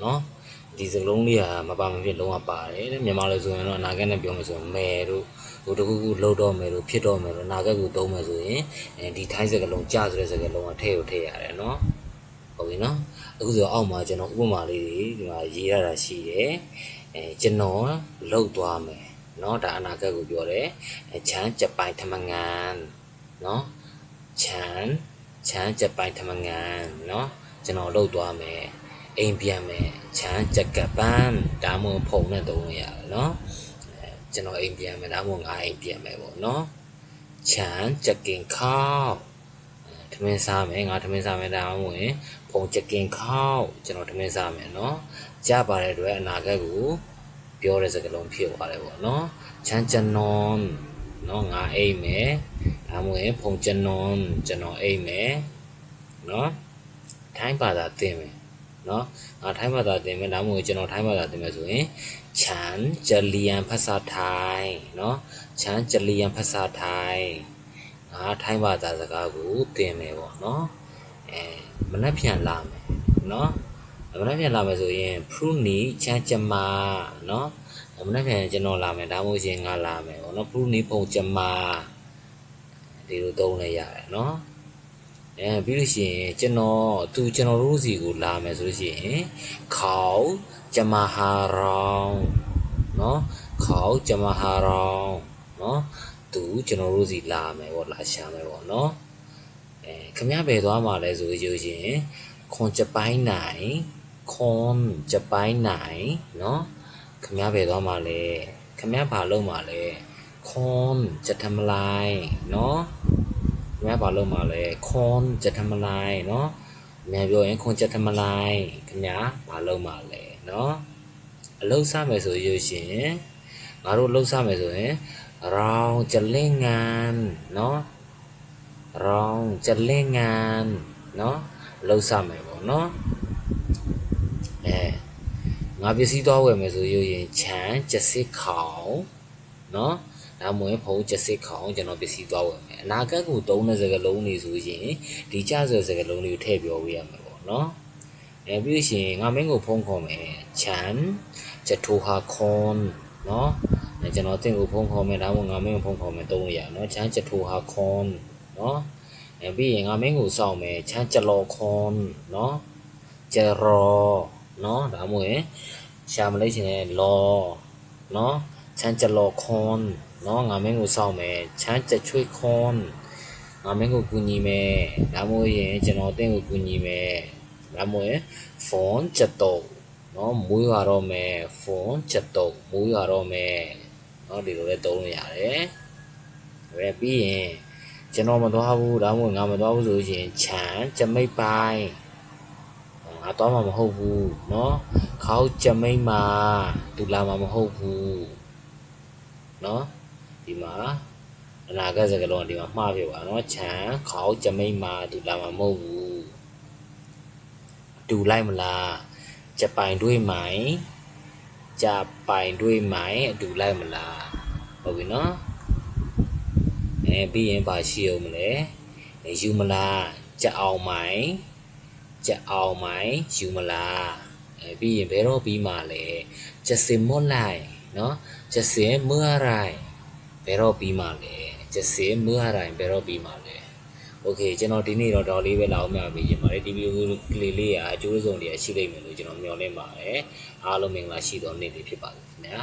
နော်ဒီစကလုံးလေးဟာမပါမဖြစ်လုံးဝပါတယ်မြန်မာလိုဆိုရင်တော့အနာဂတ်နဲ့ပြောမယ်ဆိုရင်မယ်တို့ဟိုတခုခုလှုပ်တော့မယ်တို့ဖြစ်တော့မယ်တို့အနာဂတ်ကိုသုံးမယ်ဆိုရင်ဒီထိုင်းစကလုံးကြဆိုတဲ့စကလုံးကထည့်ကိုထည့်ရတယ်နော်ဟုတ်ပြီနော်အခုဆိုအောက်မှာကျွန်တော်ဥပမာလေးတွေဒီမှာရေးရတာရှိတယ်ကျွန်တော်လှုပ်သွားမယ်နော်ဒါအနာဂတ်ကိုပြောတယ်ချမ်းကြပိုင်ထမငန်နော်ချမ်းကြပိုင်ထမငန်နော်ကျွန်တော်လှုပ်သွားမယ်အိမ်ပြန်မယ်ချမ်းကြက်ကပန်းဒါမှမဟုတ်ဖုံနဲ့သုံးလို့ရတယ်နော်ကျွန်တော်အိမ်ပြန်မယ်ဒါမှမဟုတ်ငါအိမ်ပြန်မယ်ပေါ့နော်ချမ်းကြက်ကင်ခေါထမင်းစားမယ်ငါထမင်းစားမယ်ဒါမှမဟုတ်ဖုံကြက်ကင်ခေါကျွန်တော်ထမင်းစားမယ်နော်ကြားပါတဲ့အတွက်အနာဂတ်ကိုပြောတဲ့စကားလုံးဖြစ်သွားတယ်ပေါ့နော်ချမ်းကျွန်တော်နော်ငါအိမ်မယ်ဒါမှမဟုတ်ဖုံကျွန်တော်အိမ်မယ်နော်ထိုင်းဘာသာသင်မယ်နော်ငါထိုင်းဘာသာသင်မယ်ဒါမှမဟုတ်ကျွန်တော်ထိုင်းဘာသာသင်မယ်ဆိုရင်ချမ်းကြလီယန်ဖတ်စာထိုင်းနော်ချမ်းကြလီယန်ဖတ်စာထိုင်းငါထိုင်းဘာသာစကားကိုသင်မယ်ပေါ့နော်မနှက်ပြန်လာမယ်နော်မနှက်ပြန်လာမယ်ဆိုရင်ဖရူနီချမ်းကြမာနော်မနှက်ပြန်ကျွန်တော်လာမယ်ဒါမှမဟုတ်ရှင်ငါလာမယ်ပေါ့နော်ဖရူနီဖုံကြမာဒီလိုသုံးလိုက်ရတယ်နော်ပြီးလို့ရှိရင်ကျွန်တော်တို့စီကိုလာမယ်ဆိုလို့ရှိရင်ခေါဂျမဟာရောင်နော်ခေါဂျမဟာရောင်နော်ကျွန်တော်တို့စီလာမယ်ပေါ့လာရှာမယ်ပေါ့နော်ခမရပဲသွားမှာလဲဆိုလို့ရှိရင်ခွန်ကြပိုင်းနိုင်ခွန်ကြပိုင်းနိုင်နော်ခမရပဲသွားမှာလဲခမရဘာလုံးမှာလဲခွန်ကြထမလိုက်နော်ခင်ဗျားဘာလုပ်မှာလဲခွန်ကြက်ထမလိုက်နော်မြန်ပြောရင်ခွန်ကြက်ထမလိုက်ခင်ဗျားဘာလုပ်မှာလဲနော်အလုပ်စားမယ်ဆိုလို့ရှိရင်ငါတို့လှုပ်စားမယ်ဆိုရင်ရောင်ကြလင်းငံနော်ရောင်ကြလင်းငံနော်လှုပ်စားမယ်ပေါ့နော်ငါပစ္စည်းသွားဝယ်မယ်ဆိုလို့ရင်ချမ်းကြက်စစ်ခေါင်နော်ဒါမှမဟုတ်ဖုံးချက်စစ်ခေါင်ကျွန်တော်ပစ္စည်းသွားဝင်မယ်အနာဂတ်ကိုသုံးတဲ့စကားလုံးတွေဆိုရင်ဒီကြဆိုစကားလုံးတွေကိုထည့်ပြောပေးရမှာပေါ့နော်ပြီးရှင်ငါမင်းကိုဖုံးခေါ်မယ်ချမ်းချက်ထိုဟာခွန်နော်ကျွန်တော်တင့်ကိုဖုံးခေါ်မယ်ဒါမှမဟုတ်ငါမင်းကိုဖုံးခေါ်မယ်သုံးလို့ရနော်ချမ်းချက်ထိုဟာခွန်နော်ပြီးရင်ငါမင်းကိုစောင့်မယ်ချမ်းချက်လော်ခွန်နော်ကျရောနော်ဒါမှမဟုတ်ရှာမလိုက်ရှင်လော်နော်ချမ်းချက်လော်ခွန်နော်ငါမင်းကိုစောင့်မယ်ချမ်းချက်ချွေးခွန်ငါမင်းကိုကူညီမယ်ဒါမှမဟုတ်ရင်ကျွန်တော်တင့်ကိုကူညီမယ်ဒါမှမဟုတ်ဖုန်းချက်တော့နော်မွေးရတော့မယ်ဖုန်းချက်တော့မွေးရတော့မယ်နော်ဒီလိုလဲသုံးလို့ရတယ်ပြီးရင်ကျွန်တော်မသွားဘူးဒါမှမဟုတ်ငါမသွားဘူးဆိုရင်ချမ်းကြမိတ်ပိုင်းငါသွားမှာမဟုတ်ဘူးနော်ခေါကြမိတ်မှာသူလာမှာမဟုတ်ဘူးနော်ဒီမှာအနာဂတ်စကားလုံးဒီမှာမှားပြပါနော်ချမ်းခေါကြမိတ်မှာသူလာမှာမဟုတ်ဘူးတူလိုက်မလားကြပိုင်တွေးမိုင်ကြပိုင်တွေးမိုင်အတူလိုက်မလားဟုတ်ပြီနော်ပြီးရင်ပါရှိအောင်မလဲယူမလားကြအောင်မိုင်ယူမလားပြီးရင်ဘယ်တော့ပြီးမှလဲကြစင်မော့လိုက်နော်ကြစင်เมื่อไรဘယ်တော့ပြီးမှလဲကြစင်เมื่อไรဘယ်တော့ပြီးမှလဲโอเคကျွန်တော်ဒီနေ့တော့တော်လေးပဲလာအောင်ပြပေးခြင်းပါတယ်ဒီဗီဒီယိုကလေးကအကျိုးဆုံးတွေရှိလိမ့်မယ်လို့ကျွန်တော်မျှော်လင့်ပါတယ်အားလုံးမင်္ဂလာရှိသောနေ့တွေဖြစ်ပါစေခင်ဗျာ